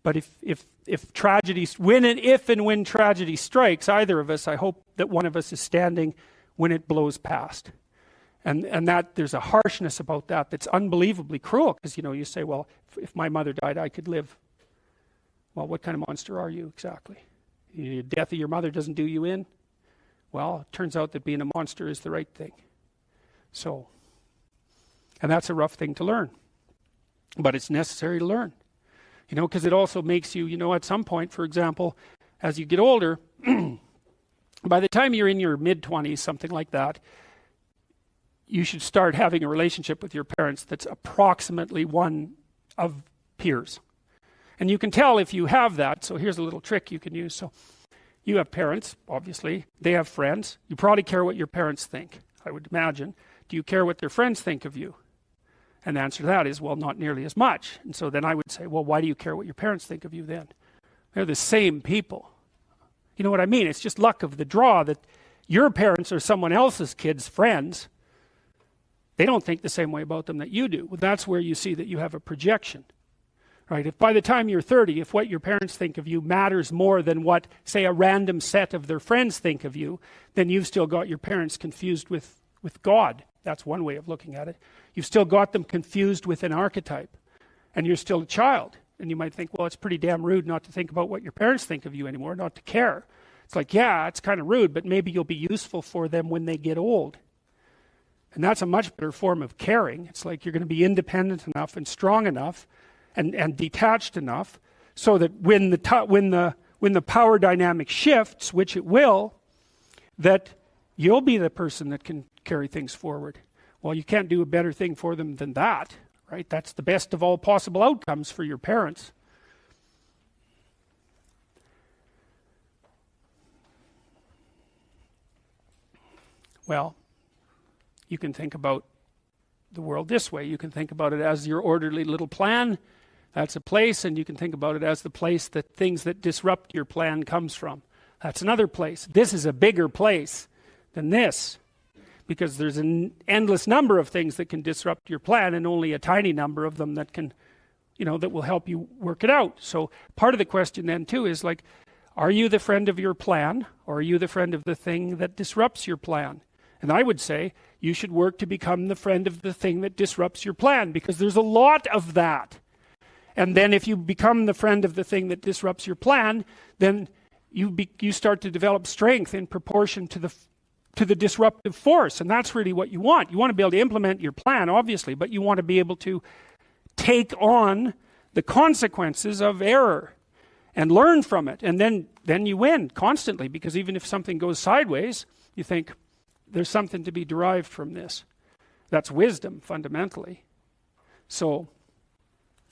But if tragedy, if and when tragedy strikes either of us, I hope that one of us is standing when it blows past. And that there's a harshness about that that's unbelievably cruel, because you say, well, if my mother died, I could live. Well, what kind of monster are you exactly? The death of your mother doesn't do you in? Well, it turns out that being a monster is the right thing. So, and that's a rough thing to learn. But it's necessary to learn. Because it also makes you, at some point, for example, as you get older, by the time you're in your mid-20s, something like that, you should start having a relationship with your parents that's approximately one of peers. And you can tell if you have that. So here's a little trick you can use. So you have parents, obviously. They have friends. You probably care what your parents think, I would imagine. Do you care what their friends think of you? And the answer to that is, well, not nearly as much. And so then I would say, well, why do you care what your parents think of you then? They're the same people. You know what I mean? It's just luck of the draw that your parents are someone else's kids' friends. They don't think the same way about them that you do. Well, that's where you see that you have a projection. Right? If by the time you're 30, if what your parents think of you matters more than what, say, a random set of their friends think of you, then you've still got your parents confused with God. That's one way of looking at it. You've still got them confused with an archetype. And you're still a child. And you might think, well, it's pretty damn rude not to think about what your parents think of you anymore, not to care. It's like, yeah, it's kind of rude, but maybe you'll be useful for them when they get old. And that's a much better form of caring. It's like you're going to be independent enough and strong enough and detached enough so that when the power dynamic shifts, which it will, that you'll be the person that can carry things forward. Well, you can't do a better thing for them than that, right? That's the best of all possible outcomes for your parents. Well, you can think about the world this way. You can think about it as your orderly little plan. That's a place, and you can think about it as the place that things that disrupt your plan comes from. That's another place. This is a bigger place than this, because there's an endless number of things that can disrupt your plan, and only a tiny number of them that can, that will help you work it out. So part of the question then too is like, are you the friend of your plan, or are you the friend of the thing that disrupts your plan? And I would say you should work to become the friend of the thing that disrupts your plan, because there's a lot of that. And then if you become the friend of the thing that disrupts your plan, then you start to develop strength in proportion to the disruptive force. And that's really what you want. You want to be able to implement your plan, obviously, but you want to be able to take on the consequences of error and learn from it. And then you win constantly, because even if something goes sideways, you think, there's something to be derived from this. That's wisdom, fundamentally. So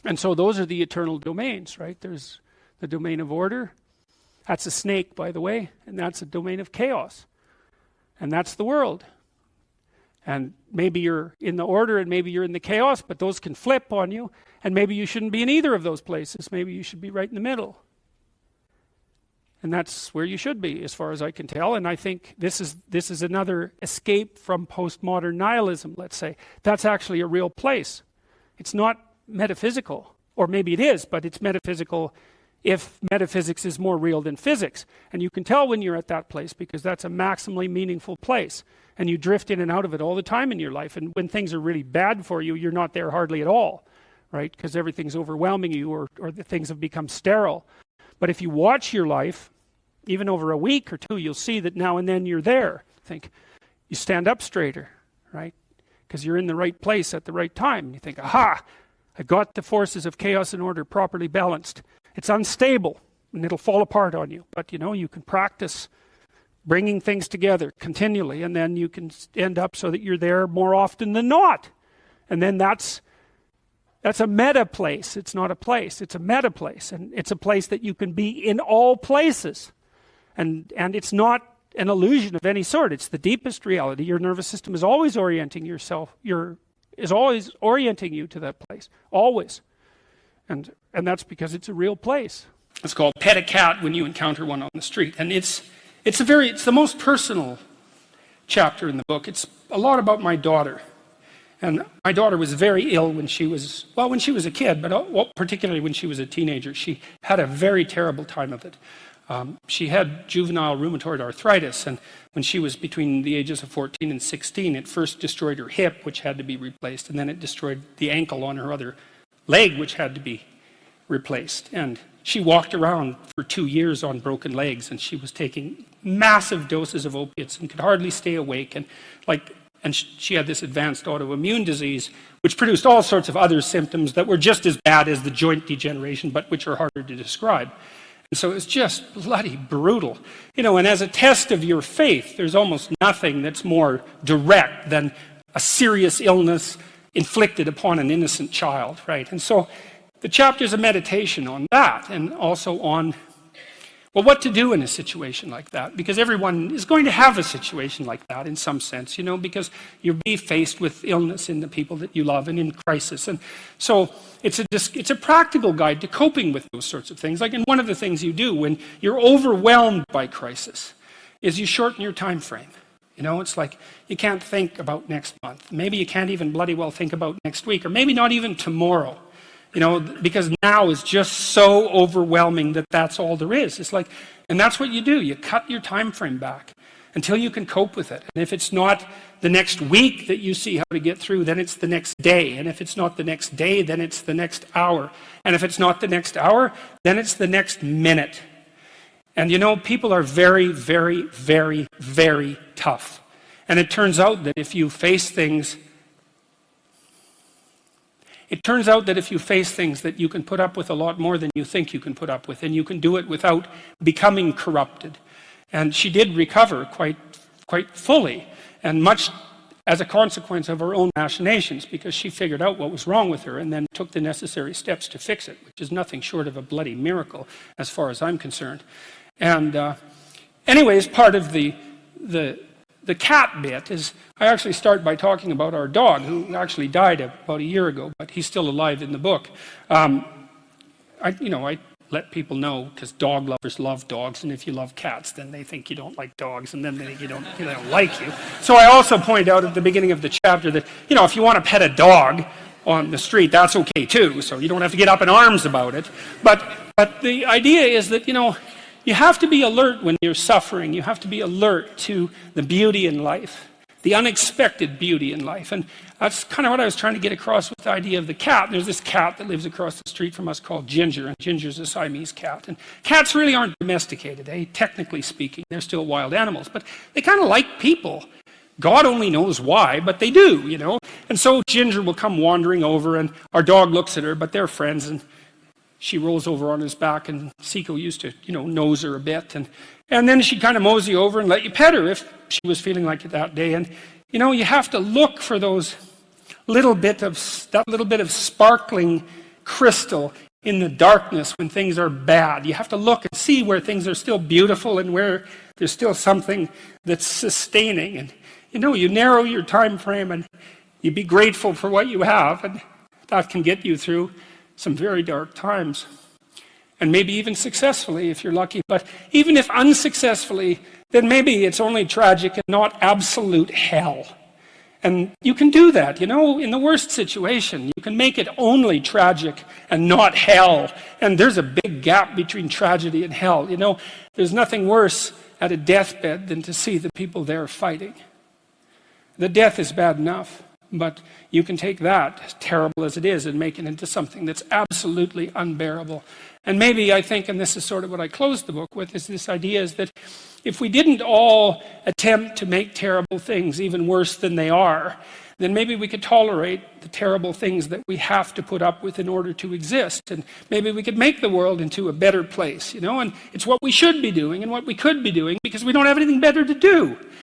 those are the eternal domains, right? There's the domain of order. That's a snake, by the way, and that's a domain of chaos. And that's the world. And maybe you're in the order and maybe you're in the chaos, but those can flip on you. And maybe you shouldn't be in either of those places. Maybe you should be right in the middle. And that's where you should be, as far as I can tell. And I think this is another escape from postmodern nihilism, let's say. That's actually a real place. It's not metaphysical, or maybe it is, but it's metaphysical if metaphysics is more real than physics. And you can tell when you're at that place, because that's a maximally meaningful place. And you drift in and out of it all the time in your life. And when things are really bad for you, you're not there hardly at all, right? Because everything's overwhelming you, or the things have become sterile. But if you watch your life, even over a week or two, you'll see that now and then you're there. Think, you stand up straighter, right? Because you're in the right place at the right time. And you think, aha, I got the forces of chaos and order properly balanced. It's unstable, and it'll fall apart on you. But you can practice bringing things together continually, and then you can end up so that you're there more often than not. And then that's a meta place. It's not a place. It's a meta place. And it's a place that you can be in all places. And it's not an illusion of any sort. It's the deepest reality. Your nervous system is always orienting is always orienting you to that place. Always. And that's because it's a real place. It's called Pet a Cat when you encounter one on the street. And it's the most personal chapter in the book. It's a lot about my daughter. And my daughter was very ill when she was a kid, but particularly when she was a teenager. She had a very terrible time of it. She had juvenile rheumatoid arthritis, and when she was between the ages of 14 and 16, it first destroyed her hip, which had to be replaced, and then it destroyed the ankle on her other leg, which had to be replaced. And she walked around for 2 years on broken legs, and she was taking massive doses of opiates and could hardly stay awake. And she had this advanced autoimmune disease, which produced all sorts of other symptoms that were just as bad as the joint degeneration, but which are harder to describe. And so it was just bloody brutal. And as a test of your faith, there's almost nothing that's more direct than a serious illness inflicted upon an innocent child, right? And so the chapter's a meditation on that, and also on, well, what to do in a situation like that, because everyone is going to have a situation like that in some sense, because you'll be faced with illness in the people that you love and in crisis. And so it's a practical guide to coping with those sorts of things. And one of the things you do when you're overwhelmed by crisis is you shorten your time frame. It's like you can't think about next month. Maybe you can't even bloody well think about next week, or maybe not even tomorrow. Because now is just so overwhelming that that's all there is. It's like, and that's what you do. You cut your time frame back until you can cope with it. And if it's not the next week that you see how to get through, then it's the next day. And if it's not the next day, then it's the next hour. And if it's not the next hour, then it's the next minute. And people are very, very, very, very tough. And it turns out that if you face things that you can put up with a lot more than you think you can put up with, and you can do it without becoming corrupted. And she did recover quite fully, and much as a consequence of her own machinations, because she figured out what was wrong with her and then took the necessary steps to fix it, which is nothing short of a bloody miracle as far as I'm concerned. And anyways, part of the cat bit is, I actually start by talking about our dog, who actually died about a year ago, but he's still alive in the book. I let people know, because dog lovers love dogs, and if you love cats, then they think you don't like dogs, and then they think they don't like you. So I also point out at the beginning of the chapter that, if you want to pet a dog on the street, that's okay too, so you don't have to get up in arms about it. But the idea is that, you have to be alert when you're suffering. You have to be alert to the beauty in life, the unexpected beauty in life. And that's kind of what I was trying to get across with the idea of the cat. There's this cat that lives across the street from us called Ginger, and Ginger's a Siamese cat. And cats really aren't domesticated, technically speaking. They're still wild animals, but they kind of like people. God only knows why, but they do, And so Ginger will come wandering over, and our dog looks at her, but they're friends, and she rolls over on his back, and Seiko used to, nose her a bit. And then she'd kind of mosey over and let you pet her if she was feeling like it that day. And, you have to look for that little bit of sparkling crystal in the darkness when things are bad. You have to look and see where things are still beautiful and where there's still something that's sustaining. And, you narrow your time frame and you be grateful for what you have, and that can get you through some very dark times, and maybe even successfully if you're lucky. But even if unsuccessfully, then maybe it's only tragic and not absolute hell. And you can do that, in the worst situation. You can make it only tragic and not hell. And there's a big gap between tragedy and hell. There's nothing worse at a deathbed than to see the people there fighting. The death is bad enough, but you can take that, as terrible as it is, and make it into something that's absolutely unbearable. And maybe I think, and this is sort of what I closed the book with, is this idea is that if we didn't all attempt to make terrible things even worse than they are, then maybe we could tolerate the terrible things that we have to put up with in order to exist. And maybe we could make the world into a better place, And it's what we should be doing and what we could be doing, because we don't have anything better to do.